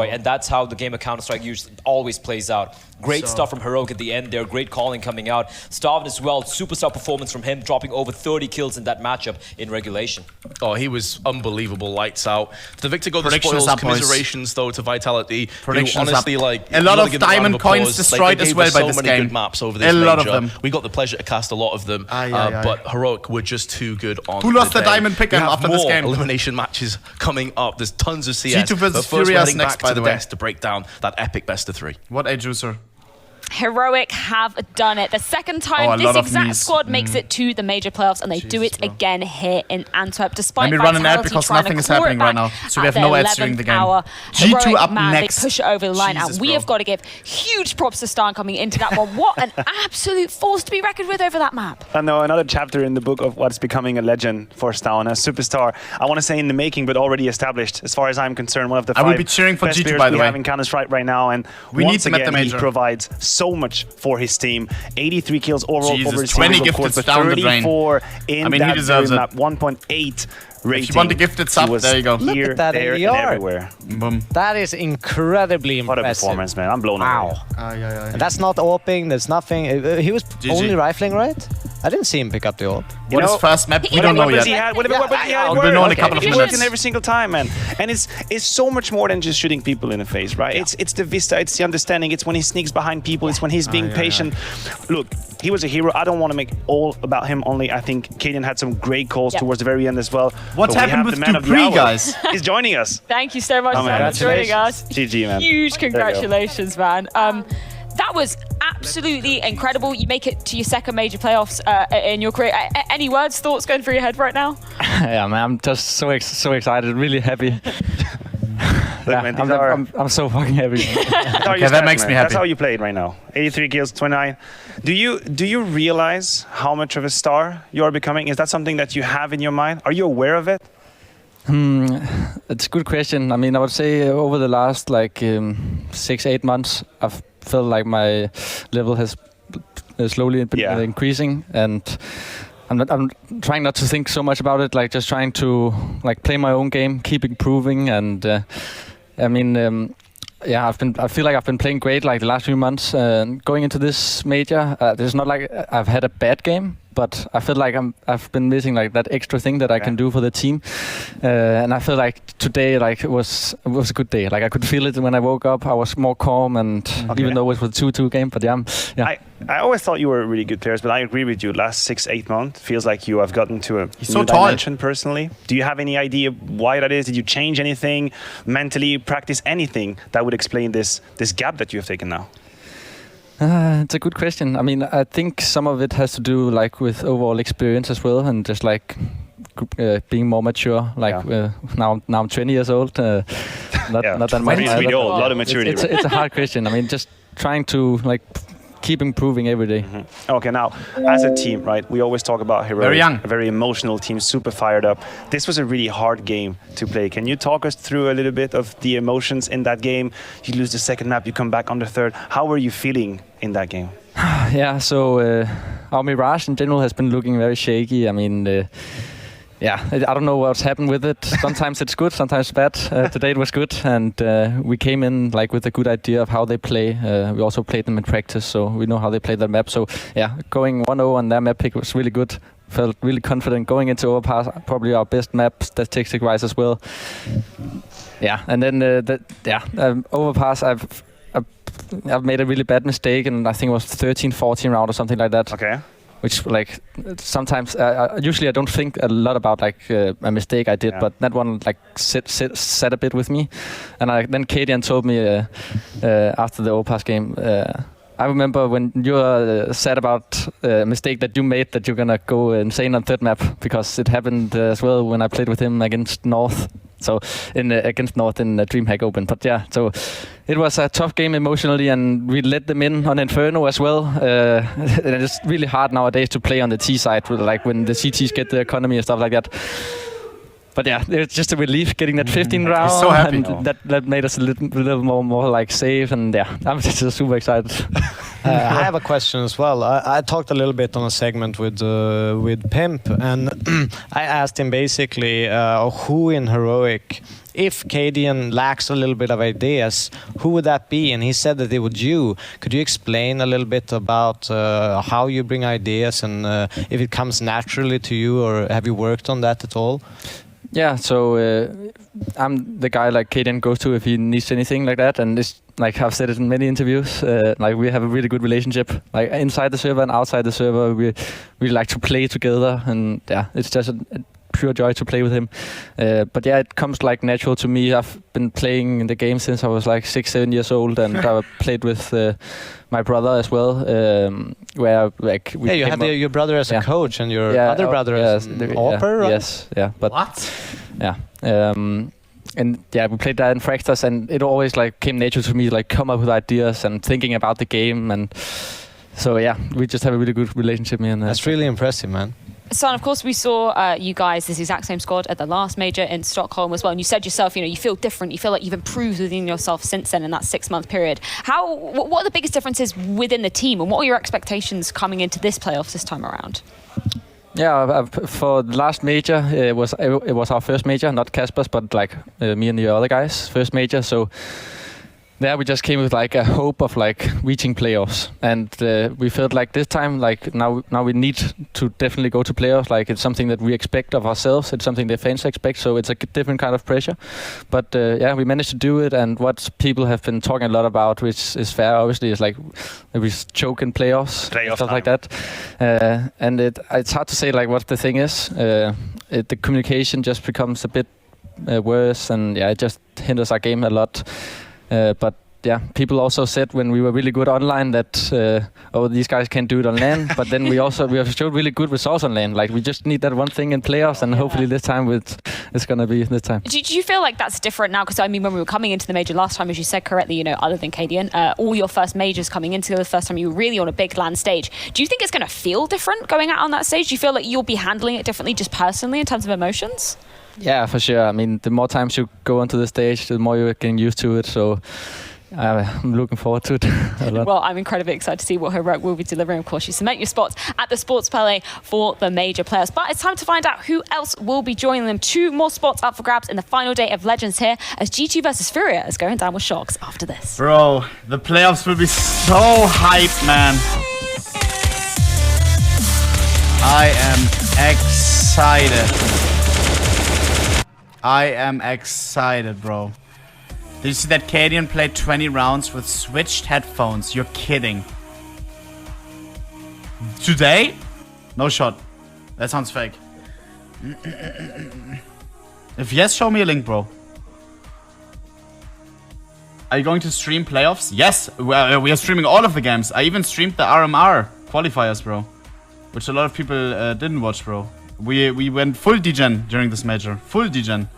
And that's how the game of Counter-Strike always plays out. Great stuff from Heroic at the end there, great calling coming out. Starvin as well, superstar performance from him, dropping over 30 kills in that matchup in regulation. Oh, he was unbelievable, lights out. The victor got the Predictions spoils, up, boys. commiserations though to Vitality. Predictions honestly, up. like A lot you of gotta give them a round diamond coins applause. destroyed They as gave well us by so this many game. good maps over this A lot major. of them. We got the pleasure to cast a lot of them, but Heroic were just too good on Who lost the day. diamond pick We have after this more game? elimination matches coming up. There's tons of CS. G2 versus but first Furious we're heading next, back by to the the way. desk to break down that epic best of 3. What a juicer. Heroic have done it. The second Oh, a time this lot of exact knees. squad makes it to the major playoffs, and they do it bro. again here in Antwerp. Despite Let me run an ad Vitality because trying to nothing is claw it happening right back now. So we at have no their ads during the 11th game. hour. G2 Heroic, up man, next. They push it over the line. Jesus, and we bro. have got to give huge props to Stan coming into that one. What an absolute force to be reckoned with over that map. I know, another chapter in the book of what's becoming a legend for Stown, a superstar. I want to say in the making, but already established. As far as I'm concerned, one of the I will five be cheering for best G2, players by the we way. have in Counter-Strike right now. And We need once them at the again, he major. provides so much for his team. 83 kills overall Jesus, over his 20 team, of course, gifteds but down the drain. 34 in I mean, he that deserves very it. map, 1.8 rating. If you want the gifted sub, He was there you go. Here, Look at that there, and ADR. everywhere. Boom. That is incredibly What a impressive. performance, man. I'm blown away. Wow. And that's not AWPing, there's nothing. He was GG. only rifling, right? I didn't see him pick up the AWP. You What is know, first map? We What don't know weapons yet. he had, what weapons he had, it We'll know in a worked. couple of It's minutes. working every single time, man. And it's so much more than just shooting people in the face, right? It's the vista, it's the understanding, it's when he sneaks behind people, it's when he's being patient. Look, he was a hero. I don't want to make all about him only. I think Kaden had some great calls towards the very end as well. What's But we happened have with the man of the Dupree, hour. guys? He's joining us. Thank you so much Oh, man. for joining us. GG, man. Huge There you go. congratulations, man. That was absolutely incredible. You make it to your second major playoffs in your career. Any words, thoughts going through your head right now? Yeah, man, I'm just so excited, really happy. Look, man, these are- I'm so fucking happy. That's how you that start, makes man. me happy. That's how you played right now. 83 kills, 29. Do you realize how much of a star you are becoming? Is that something that you have in your mind? Are you aware of it? It's a good question. I mean, I would say over the last 6-8 months, I've felt like my level has slowly been increasing, and I'm trying not to think so much about it. Like just trying to play my own game, keep improving, and I mean. Yeah, I feel like I've been playing great the last few months. Going into this major, it's not like I've had a bad game, but I feel like I've been missing that extra thing that I can do for the team. And I feel like today it was a good day. I could feel it when I woke up. I was more calm, and even though it was a 2-2 game, but yeah. I always thought you were really good players, but I agree with you. Last 6-8 months feels like you have gotten to a so new tall. dimension personally. Do you have any idea why that is? Did you change anything mentally, practice anything that would explain this gap that you have taken now? It's a good question. I mean, I think some of it has to do with overall experience as well, and just being more mature. Now I'm 20 years old. Not that much. Really old. A lot of maturity. It's a hard question. I mean, just trying to keep improving every day. Okay, now as a team, right? We always talk about Heroic, Very young. a very emotional team, super fired up. This was a really hard game to play. Can you talk us through a little bit of the emotions in that game? You lose the second map, you come back on the third. How were you feeling in that game? Yeah, so our Mirage in general has been looking very shaky. I mean, I don't know what's happened with it. Sometimes it's good, sometimes bad. Today it was good, and we came in with a good idea of how they play. We also played them in practice, so we know how they play the map. So yeah, going 1-0 on their map pick was really good. Felt really confident going into Overpass, probably our best map statistic-wise as well. Yeah, and then Overpass, I've made a really bad mistake, and I think it was 13-14 round or something like that. Okay. Which sometimes usually I don't think a lot about a mistake I did, but that one sat a bit with me, and then Kadian told me after the Overpass game. I remember when you were sad about a mistake that you made, that you're gonna go insane on third map, because it happened as well when I played with him against North. So against North in the DreamHack Open. But yeah, so it was a tough game emotionally, and we let them in on Inferno as well. And it's really hard nowadays to play on the T side, when the CTs get the economy and stuff like that. But yeah, it's just a relief getting that 15 round. so happy. And that made us a little more safe, and yeah, I'm just super excited. I have a question as well. I talked a little bit on a segment with Pimp, and I asked him basically who in Heroic, if Cadian lacks a little bit of ideas, who would that be? And he said that it would you. Could you explain a little bit about how you bring ideas and if it comes naturally to you, or have you worked on that at all? Yeah, so I'm the guy like Cadian goes to if he needs anything like that, and it's like I've said it in many interviews. Like we have a really good relationship, like inside the server and outside the server. We like to play together, and yeah, it's just a pure joy to play with him. But yeah, it comes like natural to me. I've been playing in the game since I was like 6-7 years old, and I played with my brother as well. Where like we you have your brother as a coach and your other brother as an author, right? Yes, yeah. But What? yeah. And yeah, we played that in Fractors, and it always like came natural to me, like come up with ideas and thinking about the game, and so yeah, we just have a really good relationship. Me and that's really impressive, man. Son, of course, we saw you guys, this exact same squad at the last major in Stockholm as well. And you said yourself, you know, you feel different. You feel like you've improved within yourself since then in that 6-month period. What are the biggest differences within the team, and what are your expectations coming into this playoffs this time around? Yeah, for the last major, it was our first major, not Kasper's, but like me and the other guys' first major. So there we just came with like a hope of like reaching playoffs, and we felt like this time, like now we need to definitely go to playoffs. Like it's something that we expect of ourselves. It's something the fans expect. So it's a different kind of pressure. But yeah, we managed to do it. And what people have been talking a lot about, which is fair, obviously, is like we choke in playoffs, stuff time. like that. And it's hard to say like what the thing is. The communication just becomes a bit worse, and yeah, it just hinders our game a lot. But yeah, people also said when we were really good online that these guys can't do it on LAN. But then we have showed really good results on LAN. Like we just need that one thing in playoffs, and hopefully this time it's gonna be this time. Do you feel like that's different now? Because I mean, when we were coming into the major last time, as you said correctly, you know, other than Cadian, all your first majors coming into the first time you were really on a big LAN stage. Do you think it's gonna feel different going out on that stage? Do you feel like you'll be handling it differently, just personally in terms of emotions? Yeah, for sure. I mean, the more times you go onto the stage, the more you're getting used to it. So I'm looking forward to it a lot. Well, I'm incredibly excited to see what Heroic will be delivering. Of course, you cement your spots at the Sports Palais for the major players. But it's time to find out who else will be joining them. 2 more spots up for grabs in the final day of Legends here, as G2 versus Furia is going down with Sharks after this. Bro, the playoffs will be so hyped, man. I am excited. I am excited, bro. Did you see that Cadian played 20 rounds with switched headphones? You're kidding. Today? No shot. That sounds fake. If yes, show me a link, bro. Are you going to stream playoffs? Yes, we are streaming all of the games. I even streamed the RMR qualifiers, bro. Which a lot of people didn't watch, bro. We went full degen during this major. Full degen.